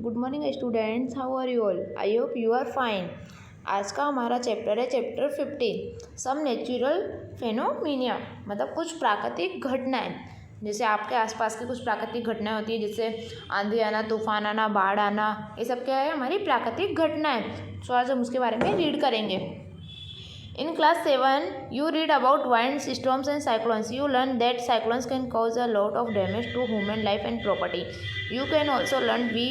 Good morning students, how are you all? I hope you are fine. आज का हमारा chapter है chapter 15, some natural फेनोमिनिया, मतलब कुछ प्राकृतिक घटनाएं। जैसे आपके आसपास की कुछ प्राकृतिक घटनाएं होती है, जैसे आंधी आना, तूफान आना, बाढ़ आना, ये सब क्या है? हमारी प्राकृतिक घटनाएं। तो आज हम उसके बारे में रीड करेंगे। In class 7, you read about winds, storms and cyclones. You learn that cyclones can cause a lot of damage to human life and property. You can also learn we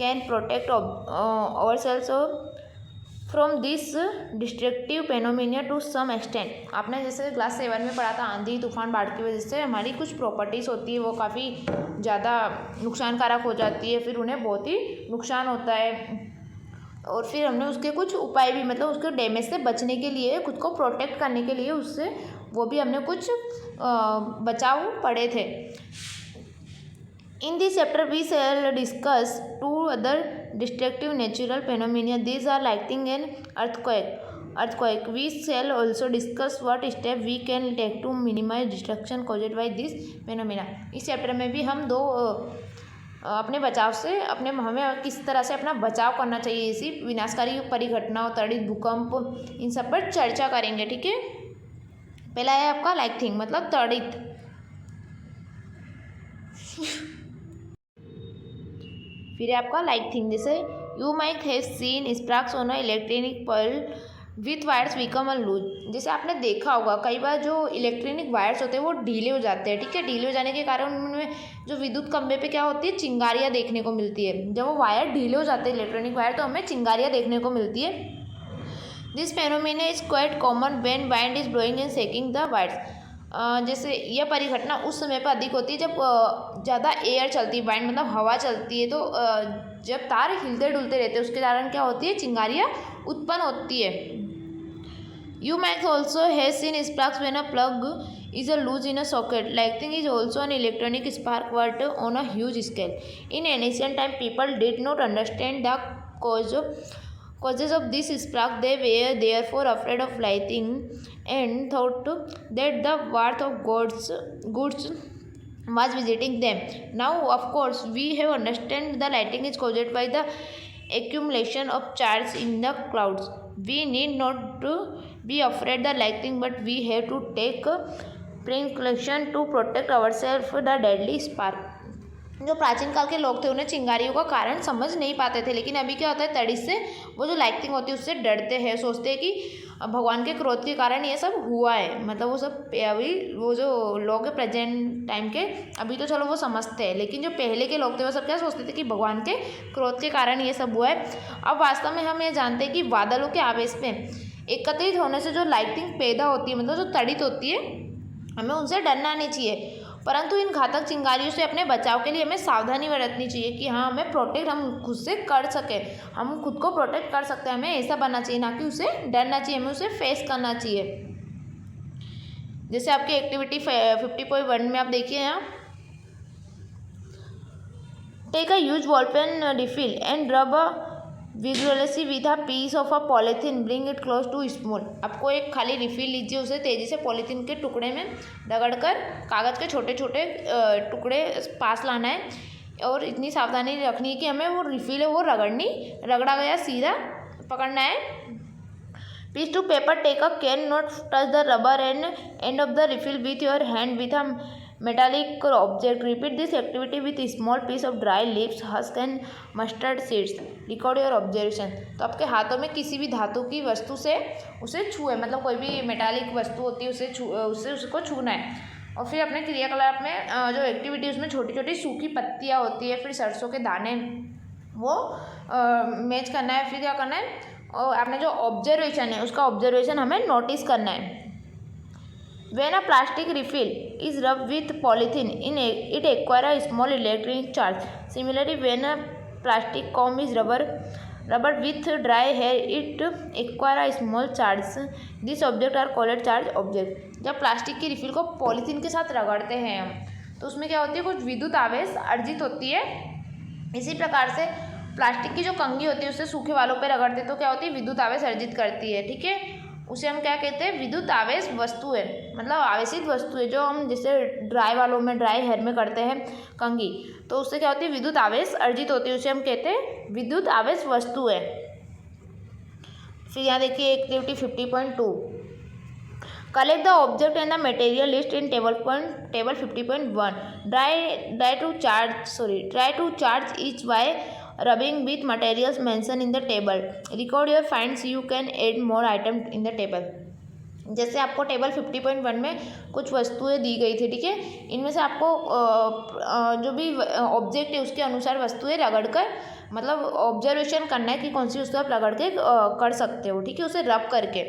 can protect ourselves from this destructive phenomena to some extent. आपने जैसे class 7 में पढ़ा था, आंधी तूफान बाढ़ की वजह से हमारी कुछ प्रॉपर्टीज़ होती है वो काफ़ी ज़्यादा नुकसानकारक हो जाती है, फिर उन्हें बहुत ही नुकसान होता है। और फिर हमने उसके कुछ उपाय भी, मतलब उसके डैमेज से बचने के लिए, खुद को प्रोटेक्ट करने के लिए उससे वो भी हमने कुछ बचाव पढ़े थे। In this chapter we shall discuss 2 other destructive natural phenomena. These are lightning and earthquake. We shall also discuss what step we can take to minimize destruction caused by this phenomena. इस chapter में भी हम दो अपने बचाव से हमें किस तरह से अपना बचाव करना चाहिए इसी विनाशकारी परिघटनाओं, त्वरित भूकंप, इन सब पर चर्चा करेंगे। ठीक है, पहला है आपका लाइटनिंग, मतलब त्वरित। फिर है आपका लाइटनिंग, जैसे you might have seen sparks on a electronic pole with wires become a loose. जैसे आपने देखा होगा कई बार जो इलेक्ट्रॉनिक वायर्स होते हैं वो ढीले हो जाते हैं। ठीक है, ढीले हो जाने के कारण उनमें जो विद्युत खंभे पे क्या होती है, चिंगारियाँ देखने को मिलती है। जब वो वायर ढीले हो जाते हैं, इलेक्ट्रॉनिक वायर, तो हमें चिंगारियाँ देखने को मिलती है। This phenomena is quite common when wind is blowing and shaking the wires. जैसे यह परिघटना उस समय पर अधिक होती है जब ज़्यादा एयर चलती है, वाइंड मतलब हवा चलती है, तो जब तार हिलते डुलते रहते हैं उसके कारण क्या होती है, चिंगारियाँ उत्पन्न होती है। You might also have seen sparks when a plug is loose in a socket. Lightning is also an electronic spark, but on a huge scale. In ancient time, people did not understand the causes of this spark. They were therefore afraid of lightning and thought that the wrath of goods was visiting them. Now, of course, we have understand the lightning is caused by the accumulation of charge in the clouds. We need not to be afraid the lightning, but we have to take precaution to protect ourselves the deadly spark. जो प्राचीन काल के लोग थे उन्हें चिंगारियों का कारण समझ नहीं पाते थे, लेकिन अभी क्या होता है, तड़ित से वो जो लाइटनिंग होती है उससे डरते हैं, सोचते हैं कि भगवान के क्रोध के कारण ये सब हुआ है। मतलब वो सब अभी वो जो लोग हैं प्रेजेंट टाइम के, अभी तो चलो वो समझते हैं, लेकिन जो पहले के लोग थे वो सब क्या सोचते थे कि भगवान के क्रोध के कारण ये सब हुआ है। अब वास्तव में हम ये जानते हैं कि बादलों के आवेश में एकत्रित होने से जो लाइटनिंग पैदा होती है, मतलब जो तड़ित होती है, हमें उनसे डरना नहीं चाहिए, परंतु इन घातक चिंगारियों से अपने बचाव के लिए हमें सावधानी बरतनी चाहिए कि हाँ, हमें प्रोटेक्ट हम खुद से कर सकें, हम खुद को प्रोटेक्ट कर सकते हैं। हमें ऐसा बनना चाहिए, ना कि उसे डरना चाहिए, हमें उसे फेस करना चाहिए। जैसे आपकी एक्टिविटी 50.1 में आप देखिए, यहाँ take a huge ball pen refill and rub visually with a piece of a polythene, bring it close to small. आपको एक खाली रिफिल लीजिए, उसे तेज़ी से पॉलीथीन के टुकड़े में रगड़कर कागज़ के छोटे छोटे टुकड़े पास लाना है, और इतनी सावधानी रखनी है कि हमें वो रिफिल है वो रगड़ा गया सीधा पकड़ना है। Piece to paper, take a can, not touch the rubber end of the refill with your hand with a metallic object. Repeat this activity with small piece of dry leaves, husk and mustard seeds. Record your observation. तो आपके हाथों में किसी भी धातु की वस्तु से उसे छुए, मतलब कोई भी मेटालिक वस्तु होती है उससे उसको छूना है। और फिर अपने क्रियाकलाप में जो एक्टिविटी, उसमें छोटी छोटी सूखी पत्तियाँ होती है, फिर सरसों के दाने वो मैच करना है। फिर क्या करना है, और आपने जो ऑब्जर्वेशन है उसका ऑब्जर्वेशन हमें नोटिस करना है। When a plastic refill is rubbed with polythene, it acquires a small electric charge. Similarly, when a plastic comb is rubbered with dry hair, it acquires a small charge. These objects are called charge objects. जब plastic की refill को polythene के साथ रगड़ते हैं हम, तो उसमें क्या होती है, कुछ विद्युत आवेश अर्जित होती है। इसी प्रकार से प्लास्टिक की जो कंघी होती है उससे सूखे बालों पर रगड़ते तो क्या होती है, विद्युत आवेश अर्जित करती है। ठीक है, उसे हम क्या कहते हैं, विद्युत आवेश वस्तु है, मतलब आवेशित वस्तु है। जो हम जैसे ड्राई वालों में, ड्राई हेयर में करते हैं कंघी, तो उससे क्या होती है, विद्युत आवेश अर्जित होती है, उसे हम कहते हैं विद्युत आवेश वस्तु है। फिर यहाँ देखिए activity 50.2, collect the object and the material list in table 50.1, try to charge each by rubbing with materials mention in the table, record your finds, you can add more item in the table. जैसे आपको table 50.1 में कुछ वस्तुएं दी गई थी, ठीक है, इनमें से आपको जो भी ऑब्जेक्ट है उसके अनुसार वस्तुएं रगड़कर, मतलब ऑब्जर्वेशन करना है कि कौन सी वस्तु आप रगड़ के कर सकते हो, ठीक है, उसे रब करके।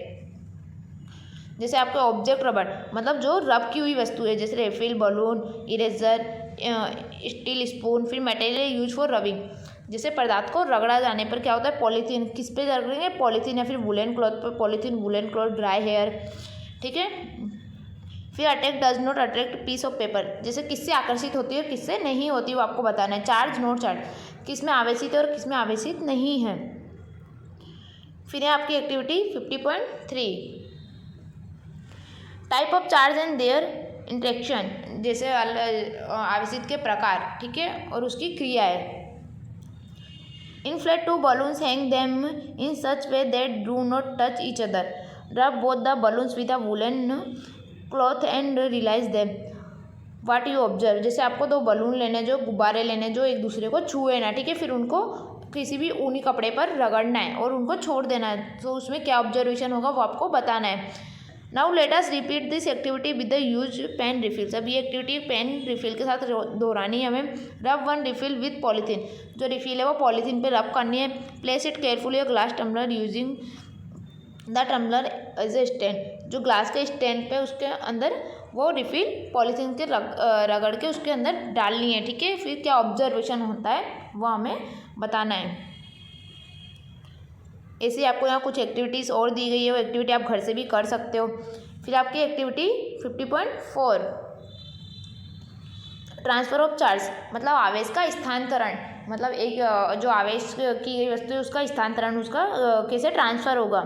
जैसे आपके ऑब्जेक्ट रबड़, मतलब जो रब की हुई वस्तु है, जैसे refill, balloon, eraser, steel spoon. फिर मटेरियल यूज फॉर रबिंग, जैसे पदार्थ को रगड़ा जाने पर क्या होता है, पॉलीथीन, किस पे रगड़ेंगे, पॉलीथीन या फिर वुलन क्लॉथ पर, polythene, woollen cloth, dry hair, ठीक है। फिर attract, does not attract piece of paper, जैसे किससे आकर्षित होती है, किससे नहीं होती, वो आपको बताना है। चार्ज, नॉट चार्ज, किस में आवेशित है और किस में आवेशित नहीं है। फिर है आपकी activity 50.3, type of charge and there interaction, जैसे आवेशित के प्रकार, ठीक है, और उसकी क्रियाएं। Inflate 2 balloons, hang them in such way that do not touch each other, rub both the balloons with a woolen cloth and release them, what you observe, जैसे आपको 2 बलून लेने, जो गुब्बारे लेने, जो एक दूसरे को छुए ना, ठीक है, फिर उनको किसी भी ऊनी कपड़े पर रगड़ना है और उनको छोड़ देना है, तो उसमें क्या ऑब्जर्वेशन होगा वो आपको बताना है। Now let us repeat this activity with the use pen refills, अब ये एक्टिविटी पेन रिफिल के साथ दोहरानी है हमें। रब 1 रिफिल विथ पॉलीथीन, जो रिफिल है वो पॉलीथीन पे रब करनी है। Place it carefully a glass tumbler using the tumbler as a stand, जो ग्लास के स्टैंड पे उसके अंदर वो रिफिल पॉलीथीन के रगड़ के उसके अंदर डालनी है, ठीक है। फिर क्या ऑब्जर्वेशन होता है वो हमें बताना है। ऐसे आपको यहाँ कुछ एक्टिविटीज़ और दी गई है, वो एक्टिविटी आप घर से भी कर सकते हो। फिर आपकी एक्टिविटी 50.4, ट्रांसफ़र ऑफ चार्ज, मतलब आवेश का स्थानांतरण, मतलब एक जो आवेश की गई वस्तु है उसका स्थानांतरण, उसका कैसे ट्रांसफ़र होगा।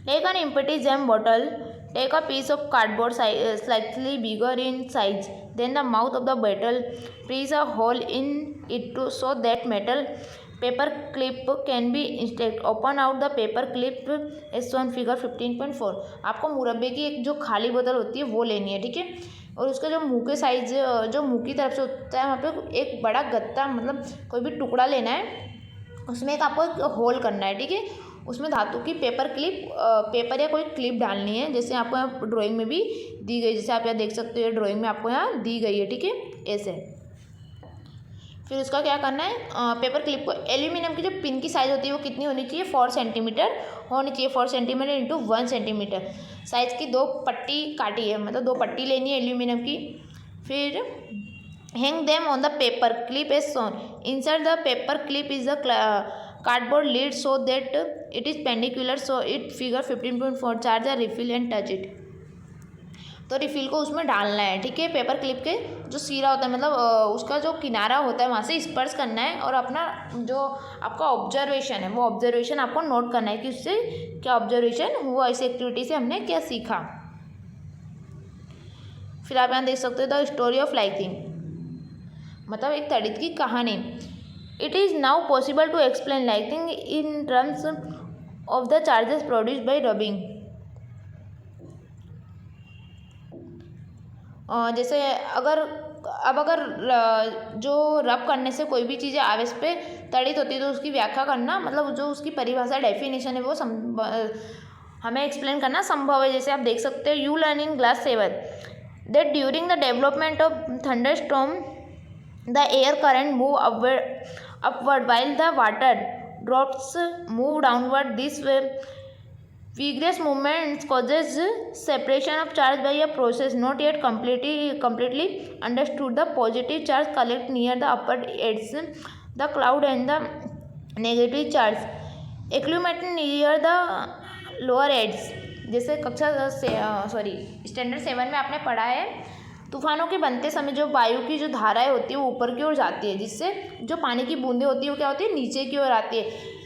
Take an empty jam bottle, take a piece of cardboard slightly bigger in size, then the mouth of the bottle, pierce a hole in it to so that metal paper clip can be intact, open out the paper clip as shown figure 15.4। आपको मुरब्बे की एक जो खाली बोतल होती है वो लेनी है, ठीक है, और उसका जो मुंह के साइज, जो मुंह की तरफ से होता है, वहाँ पे एक बड़ा गत्ता, मतलब कोई भी टुकड़ा लेना है, उसमें एक आपको एक होल करना है, ठीक है, उसमें धातु की पेपर क्लिप, पेपर या कोई क्लिप डालनी है, जैसे आपको यहाँ ड्राइंग में भी दी गई, जैसे आप यहाँ देख सकते हो ड्राइंग में आपको यहाँ दी गई है, ठीक है, ऐसे। फिर उसका क्या करना है, पेपर क्लिप को, एल्यूमिनियम की जो पिन की साइज़ होती है वो कितनी होनी चाहिए, 4 सेंटीमीटर होनी चाहिए, 4 सेंटीमीटर इंटू 1 सेंटीमीटर साइज़ की 2 पट्टी काटी है, मतलब 2 पट्टी लेनी है एल्यूमिनियम की। फिर hang them on the paper clip as shown, insert the paper clip is the cardboard lid so that it is perpendicular, so it figure 15.4, charge the refill and touch it, तो refill को उसमें डालना है, ठीक है, paper clip के जो सिरा होता है, मतलब उसका जो किनारा होता है वहाँ से स्पर्श करना है, और अपना जो आपका ऑब्जर्वेशन है वो ऑब्जर्वेशन आपको नोट करना है कि उससे क्या ऑब्जर्वेशन हुआ, इस एक्टिविटी से हमने क्या सीखा। फिर आप यहाँ देख सकते हो द स्टोरी ऑफ लाइटिंग, मतलब एक तड़ित की कहानी। It is now possible to explain lighting in terms of the charges produced by rubbing, जैसे अगर जो रब करने से कोई भी चीज़ें आवेश पे तड़ित होती है तो उसकी व्याख्या करना, मतलब जो उसकी परिभाषा, डेफिनेशन है वो हमें एक्सप्लेन करना संभव है। जैसे आप देख सकते हो, you learn in class 7 that during the development of thunderstorm the air current move upward while the water drops move downward, this vigorous movement causes separation of charge by a process not yet completely understood. The positive charge collect near the upper edges, the cloud, and the negative charge accumulate near the lower edges. जैसे कक्षा standard 7 में आपने पढ़ा है तूफानों के बनते समय जो वायु की जो धाराएं होती है वो ऊपर की ओर जाती है, जिससे जो पानी की बूंदें होती है वो क्या होती है, नीचे की ओर आती है।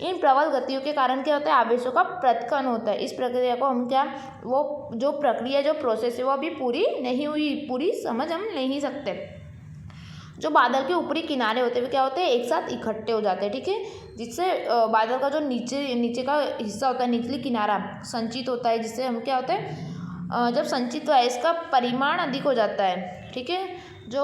इन प्रबल गतियों के कारण क्या होता है, आवेशों का पृथक्करण होता है। इस प्रक्रिया को हम क्या, वो जो प्रक्रिया जो प्रोसेस है वो अभी पूरी नहीं हुई, पूरी समझ हम नहीं सकते। जो बादल के ऊपरी किनारे होते हैं वे क्या होते हैं, एक साथ इकट्ठे हो जाते हैं, ठीक है, जिससे बादल का जो नीचे का हिस्सा होता है, निचली किनारा संचित होता है, जिससे हम क्या होता है, जब संचित हुआ है इसका परिमाण अधिक हो जाता है, ठीक है। जो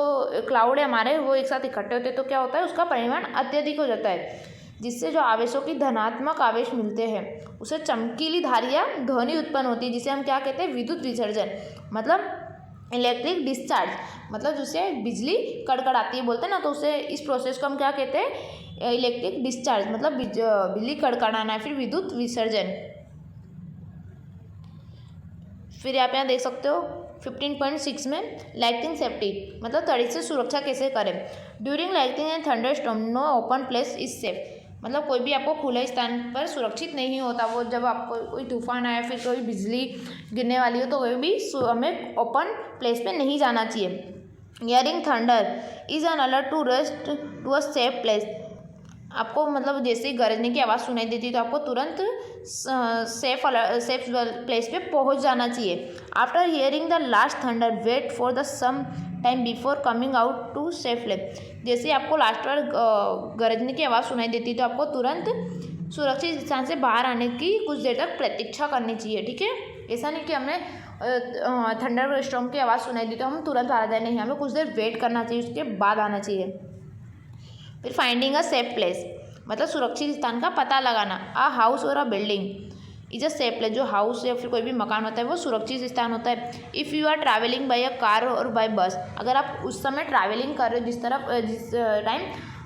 क्लाउड है हमारे वो एक साथ इकट्ठे होते हैं तो क्या होता है, उसका परिमाण अत्यधिक हो जाता है, जिससे जो आवेशों की धनात्मक आवेश मिलते हैं उसे चमकीली धारियाँ ध्वनि उत्पन्न होती है, जिसे हम क्या कहते हैं, विद्युत विसर्जन, मतलब इलेक्ट्रिक डिस्चार्ज, मतलब जिससे बिजली कड़कड़ाती है बोलते हैं ना, तो उसे इस प्रोसेस को हम क्या कहते हैं, इलेक्ट्रिक डिस्चार्ज, मतलब बिजली कड़कड़ाना, फिर विद्युत विसर्जन। फिर आप यहाँ देख सकते हो 15.6 में लाइटनिंग सेफ्टी, मतलब तड़ित से सुरक्षा कैसे करें। During lightning and thunderstorm no open place is safe, मतलब कोई भी आपको खुले स्थान पर सुरक्षित नहीं होता। वो जब आपको कोई तूफान आया, फिर कोई बिजली गिरने वाली हो, तो कोई भी हमें ओपन प्लेस पे नहीं जाना चाहिए। Hearing thunder is an alert to rest to a safe place, आपको मतलब जैसे ही गरजने की आवाज़ सुनाई देती है तो आपको तुरंत सेफ प्लेस पे पहुंच जाना चाहिए। After hearing the last thunder wait for the some time before coming out to safe place, जैसे आपको लास्ट बार गरजने की आवाज़ सुनाई देती है तो आपको तुरंत सुरक्षित स्थान से बाहर आने की कुछ देर तक प्रतीक्षा करनी चाहिए, ठीक है। ऐसा नहीं कि हमें थंडर स्टॉर्म की आवाज़ सुनाई दी तो हम तुरंत आ जाए, नहीं, हमें कुछ देर वेट करना चाहिए, उसके बाद आना चाहिए। फिर फाइंडिंग अ सेफ प्लेस, मतलब सुरक्षित स्थान का पता लगाना। अ हाउस और a building is a safe place, जो हाउस या फिर कोई भी मकान होता है वो सुरक्षित स्थान होता है। If you are travelling by a car और बाय बस, अगर आप उस समय ट्रैवलिंग कर रहे हो जिस टाइम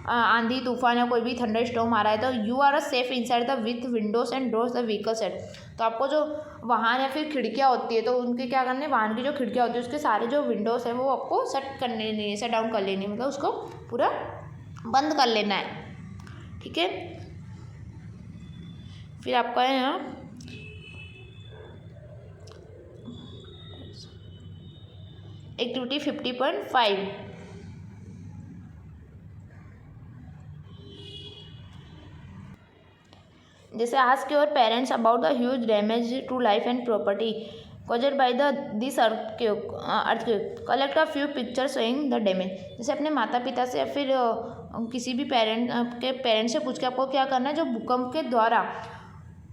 आंधी तूफान या कोई भी थंडर स्टॉर्म आ रहा है, तो you are a safe inside the with windows and doors the vehicle set, तो आपको जो वाहन या फिर खिड़कियाँ होती है तो उनके क्या करने, वाहन की जो खिड़कियाँ होती है उसके सारे जो विंडोज़ है वो आपको सेट करने नहीं है, सेट डाउन कर लेनी है, मतलब उसको पूरा बंद कर लेना है, ठीक है। फिर आपका है यहाँ एक्टिविटी 50.5, जैसे ask your parents about the huge damage to life and property caused by this earthquake, collect a few pictures showing the damage, जैसे अपने माता पिता से या फिर किसी भी आपके पेरेंट्स से पूछ के आपको क्या करना है, जो भूकंप के द्वारा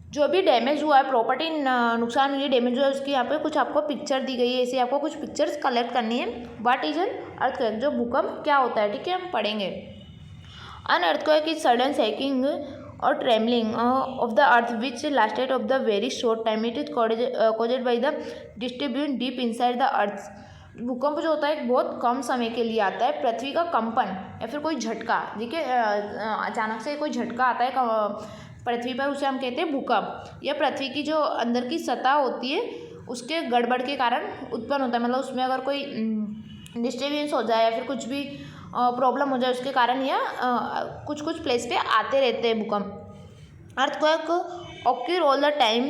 जो भी डैमेज हुआ है, प्रॉपर्टी नुकसान हुई, डैमेज हुआ है, उसकी यहाँ पे कुछ आपको पिक्चर दी गई है, ऐसे आपको कुछ पिक्चर्स कलेक्ट करनी है। व्हाट इज एन अर्थक्वेक, जो भूकंप क्या होता है, ठीक है, हम पढ़ेंगे। An earthquake is sudden shaking or trembling of the earth which lasted of the very short time. It is caused by the disturbance deep inside the earth. भूकंप जो होता है एक बहुत कम समय के लिए आता है। पृथ्वी का कंपन या फिर कोई झटका, देखिए अचानक से कोई झटका आता है पृथ्वी पर, उसे हम कहते हैं भूकंप। यह पृथ्वी की जो अंदर की सतह होती है उसके गड़बड़ के कारण उत्पन्न होता है, मतलब उसमें अगर कोई डिस्टर्बेंस हो जाए या फिर कुछ भी प्रॉब्लम हो जाए उसके कारण यह कुछ कुछ प्लेस पे आते रहते हैं भूकंप। Earthquake occur all the time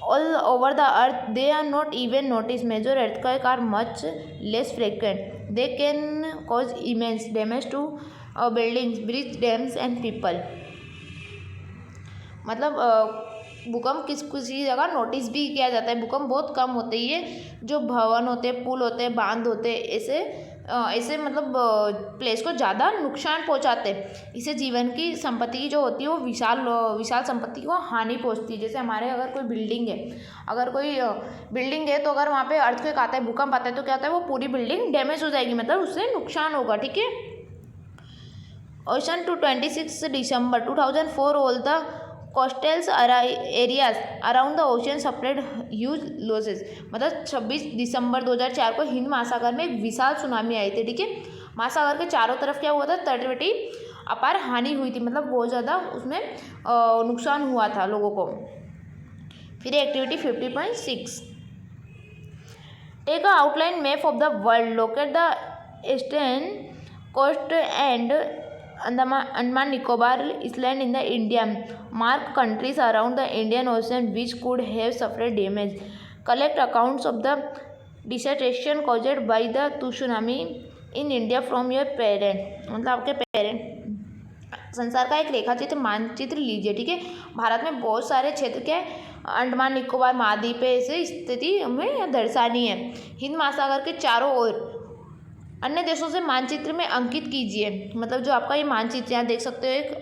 all over the earth, they are not even notice, major earthquake are much less frequent, they can cause immense damage to buildings, bridge, dams and people, मतलब भूकंप किसी जगह notice भी किया जाता है, भूकंप बहुत कम होते हैं। ये जो भवन होते हैं, पुल होते हैं, बांध होते हैं, ऐसे मतलब प्लेस को ज़्यादा नुकसान पहुंचाते हैं। इससे जीवन की संपत्ति जो होती है वो विशाल संपत्ति को हानि पहुंचती है। जैसे हमारे अगर कोई बिल्डिंग है, अगर कोई बिल्डिंग है तो अगर वहाँ पे अर्थक्वेक आता है, भूकंप आता है, तो क्या होता है, वो पूरी बिल्डिंग डैमेज हो जाएगी, मतलब उससे नुकसान होगा, ठीक है। Ocean to 26 December 2004 all the coastal areas around the ocean suffered huge losses, मतलब 26 दिसंबर 2004 को हिंद महासागर में एक विशाल सुनामी आई थी, ठीक है। महासागर के चारों तरफ क्या हुआ था, तटवर्ती अपार हानि हुई थी, मतलब बहुत ज़्यादा उसमें नुकसान हुआ था लोगों को। फिर activity 50.6, take a outline map of the world, locate the eastern coast and Andaman Nicobar Island in the India, mark countries around the Indian Ocean which could have suffered damage, collect accounts of the dissertation caused by the tsunami in India from your parent, मतलब आपके parent. संसार का एक रेखाचित्र मानचित्र लीजिए, ठीक है। भारत में बहुत सारे क्षेत्र के अंडमान निकोबार महाद्वीप पे ऐसे स्थिति हमें दर्शानी है। हिंद महासागर के चारों ओर अन्य देशों से मानचित्र में अंकित कीजिए, मतलब जो आपका ये मानचित्र यहाँ देख सकते हो, एक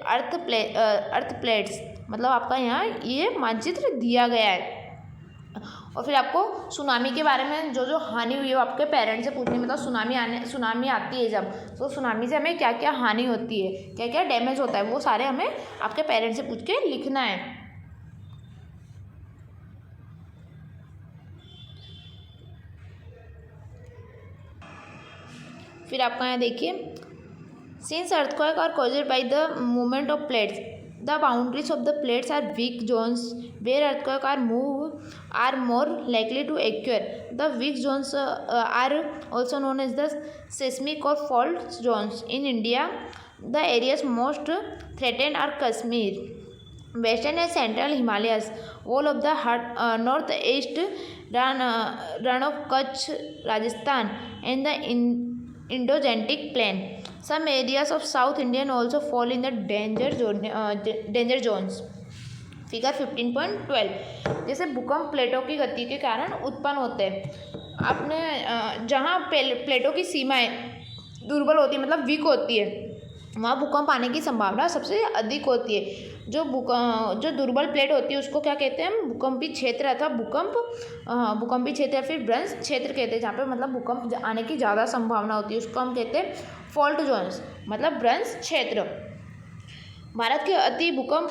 अर्थ प्लेट्स, मतलब आपका यहाँ ये मानचित्र दिया गया है। और फिर आपको सुनामी के बारे में जो जो हानि हुई है वो आपके पेरेंट्स से पूछनी, मतलब सुनामी आती है जब, तो सुनामी से हमें क्या क्या हानि होती है, क्या क्या डैमेज होता है, वो सारे हमें आपके पेरेंट्स से पूछ के लिखना है। फिर आपका यहाँ देखिए, since earthquake are caused by the movement of plates, the boundaries of the plates are weak zones where earthquake are more likely to occur. The weak zones are also known as the seismic or fault zones. In India, the areas most threatened are Kashmir, western and central Himalayas, all of the northeast run of Kutch, Rajasthan, and the Indo-Gangetic Plain. Some areas of South India also fall in the danger zones. Figure 15.12, जैसे भूकंप प्लेटों की गति के कारण उत्पन्न होते हैं। आपने जहाँ प्लेटों की सीमाएं दुर्बल होती है, मतलब वीक होती है, वहाँ भूकंप आने की संभावना सबसे अधिक होती है। जो दुर्बल प्लेट होती है उसको क्या कहते हैं हम, भूकंपी क्षेत्र अथवा भूकंपी क्षेत्र या फिर भ्रंश क्षेत्र कहते हैं, जहाँ पे मतलब भूकंप आने की ज़्यादा संभावना होती है, उसको हम कहते हैं फॉल्ट जोन्स, मतलब भ्रंश क्षेत्र। भारत के अति भूकंप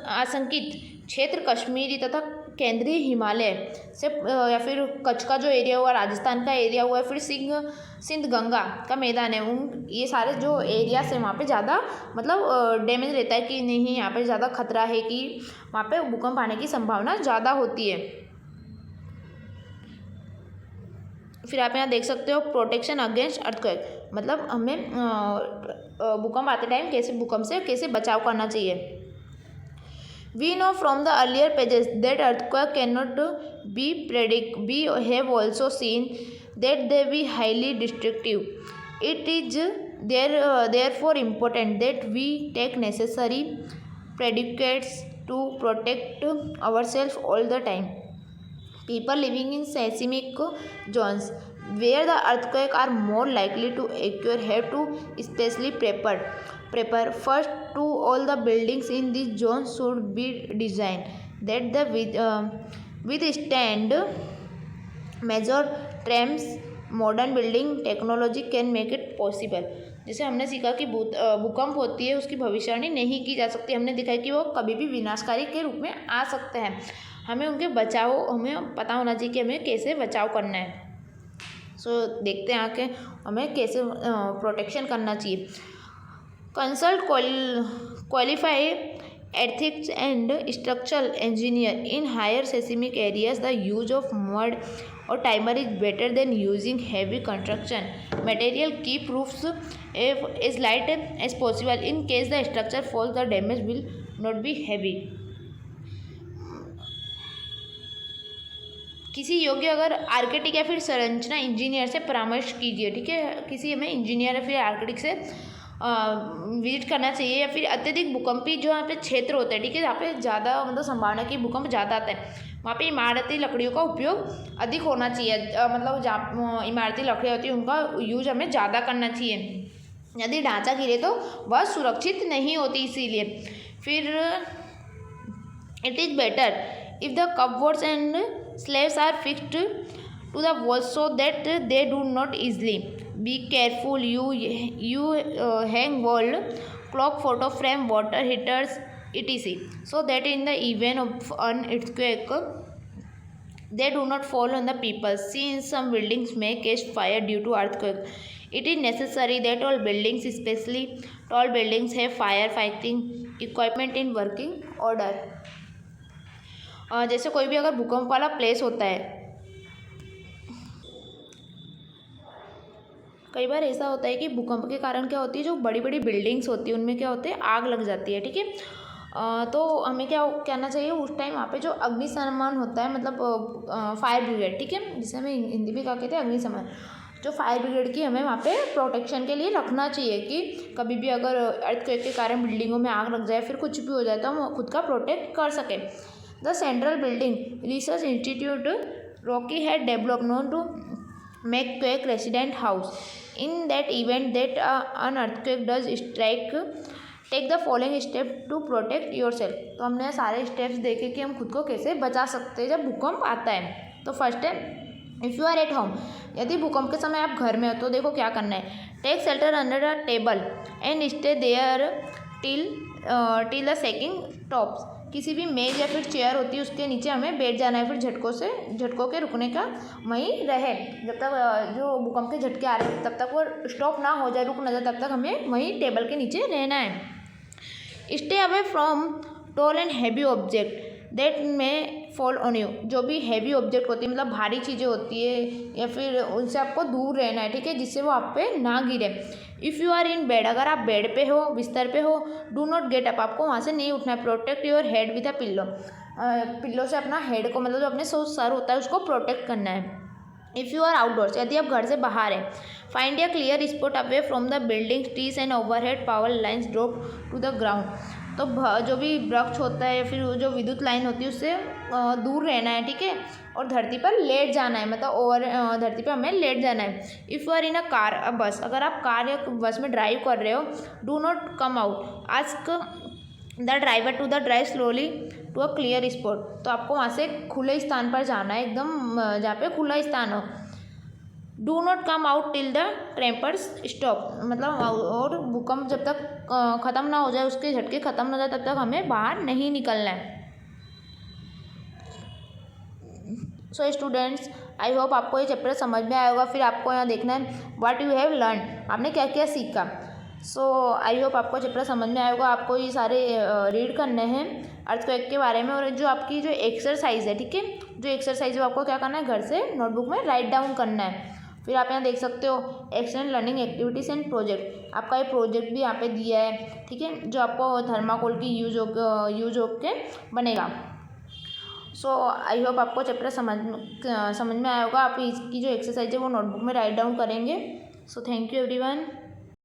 आशंकित क्षेत्र कश्मीरी तथा केंद्रीय हिमालय से या फिर कच्छ का जो एरिया हुआ, राजस्थान का एरिया हुआ, फिर सिंध गंगा का मैदान है, उन ये सारे जो एरियाज है वहाँ पे ज़्यादा मतलब डैमेज रहता है कि नहीं, यहाँ पे ज़्यादा खतरा है कि वहाँ पे भूकंप आने की संभावना ज़्यादा होती है। फिर आप यहाँ देख सकते हो प्रोटेक्शन अगेंस्ट अर्थक्वेक, मतलब हमें भूकंप आते टाइम कैसे बचाव करना चाहिए। We know from the earlier pages that earthquake cannot be predicted. We have also seen that they be highly destructive. It is therefore important that we take necessary precautions to protect ourselves all the time. People living in seismic zones where the earthquake are more likely to occur have to especially prepare. First, to all the buildings in this zone should be designed that the withstand major tremors. Modern building technology can make it possible. जैसे हमने सीखा कि भूकंप होती है उसकी भविष्यवाणी नहीं की जा सकती, हमने देखा है कि वो कभी भी विनाशकारी के रूप में आ सकते हैं। हमें हमें पता होना चाहिए कि हमें कैसे बचाव करना है। देखते हैं आके हमें कैसे प्रोटेक्शन करना चाहिए। Consult qualify ethics and structural engineer in higher seismic areas. The use of mud और timber is better than using heavy construction material. Keep roofs as light as possible in case the structure falls, the damage will not be heavy. किसी योग्य अगर architect या फिर संरचना engineer से परामर्श कीजिए, ठीक है। किसी हमें इंजीनियर या फिर आर्किटेक्ट से विजिट करना चाहिए। या फिर अत्यधिक भूकंपी जो यहाँ पे क्षेत्र होते हैं, ठीक है, जहाँ पे ज़्यादा मतलब संभावना कि भूकंप ज़्यादा आता है, वहाँ पे इमारती लकड़ियों का उपयोग अधिक होना चाहिए। मतलब जहाँ इमारती लकड़ियाँ होती हैं उनका यूज हमें ज़्यादा करना चाहिए। यदि ढांचा गिरे तो वह सुरक्षित नहीं होती, इसीलिए फिर it is better if the cupboards and slabs are fixed to the walls so that they do not easily be careful. You hang wall clock, photo frame, water heaters etc, so that in the event of an earthquake they do not fall on the people. Since some buildings may catch fire due to earthquake, it is necessary that all buildings, especially tall buildings, have fire fighting equipment in working order. जैसे कोई भी अगर भूकंप वाला place होता है, कई बार ऐसा होता है कि भूकंप के कारण क्या होती है, जो बड़ी बड़ी बिल्डिंग्स होती है उनमें क्या होते हैं, आग लग जाती है, ठीक है। तो हमें क्या करना चाहिए उस टाइम वहाँ पे जो अग्निशमन होता है, मतलब फायर ब्रिगेड, ठीक है, जिसे हमें हिंदी में क्या कहते हैं, अग्निशमन, जो फायर ब्रिगेड की हमें वहाँ पे प्रोटेक्शन के लिए रखना चाहिए कि कभी भी अगर अर्थक्वेक के कारण बिल्डिंगों में आग लग जाए, फिर कुछ भी हो जाए तो हम खुद का प्रोटेक्ट कर सकें। The central building research institute Roorkee had develop known to make quake resident house in that event that an earthquake does strike take the following step to protect yourself. तो हमने सारे स्टेप्स देखे कि हम खुद को कैसे बचा सकते हैं जब भूकंप आता है। तो फर्स्ट है, if you are at home, यदि भूकंप के समय आप घर में हो तो देखो क्या करना है। Take shelter under a table and stay there till the shaking stops. किसी भी मेज या फिर चेयर होती है उसके नीचे हमें बैठ जाना है, फिर झटकों के रुकने का वहीं रहे जब तक जो भूकंप के झटके आ रहे हैं तब तक वो स्टॉप ना हो जाए, रुक ना जाए, तब तक हमें वहीं टेबल के नीचे रहना है। Stay away from tall and heavy object that में फॉल ऑन यू। जो भी हैवी ऑब्जेक्ट होती है, मतलब भारी चीज़ें होती है, या फिर उनसे आपको दूर रहना है, ठीक है, जिससे वो आप पे ना गिरे। If you are in bed, अगर आप बेड पे हो, बिस्तर पे हो, डू नॉट गेट अप, आपको वहाँ से नहीं उठना है। Protect your head with a pillow, pillow से अपना हेड को, मतलब जो अपने सर होता है उसको प्रोटेक्ट करना है। इफ़ यू आर आउटडोर्स, यदि आप घर से बाहर है, find a clear spot away from the building, trees and overhead power lines drop to the ground. तो जो भी वृक्ष होता है या फिर जो विद्युत लाइन होती है उससे दूर रहना है, ठीक है, और धरती पर लेट जाना है, मतलब धरती पर हमें लेट जाना है। If you are in a car, a bus, अगर आप कार या बस में ड्राइव कर रहे हो, do not come out, ask the driver to the drive slowly to a clear spot. तो आपको वहाँ से खुले स्थान पर जाना है, एकदम जहाँ पे खुला स्थान हो। Do not come out till the tremors stop, मतलब और भूकंप जब तक ख़त्म ना हो जाए, उसके झटके ख़त्म ना हो जाए, तब तक हमें बाहर नहीं निकलना है। सो स्टूडेंट्स, आई होप आपको ये चैप्टर समझ में आया होगा। फिर आपको यहाँ देखना है व्हाट यू हैव लर्न, आपने क्या क्या सीखा। सो आई होप आपको चैप्टर समझ में आया होगा। आपको ये सारे रीड करने हैं अर्थक्वेक के बारे में, और जो आपकी जो एक्सरसाइज है, ठीक है, जो एक्सरसाइज है वो आपको क्या करना है, घर से नोटबुक में राइट डाउन करना है। फिर आप यहाँ देख सकते हो extend learning activities and project, आपका ये प्रोजेक्ट भी यहाँ पे दिया है, ठीक है, जो आपको थर्माकोल की यूज हो के बनेगा। सो आई होप आपको चैप्टर समझ में आया होगा। आप इसकी जो एक्सरसाइज है वो नोटबुक में राइट डाउन करेंगे। So thank you everyone.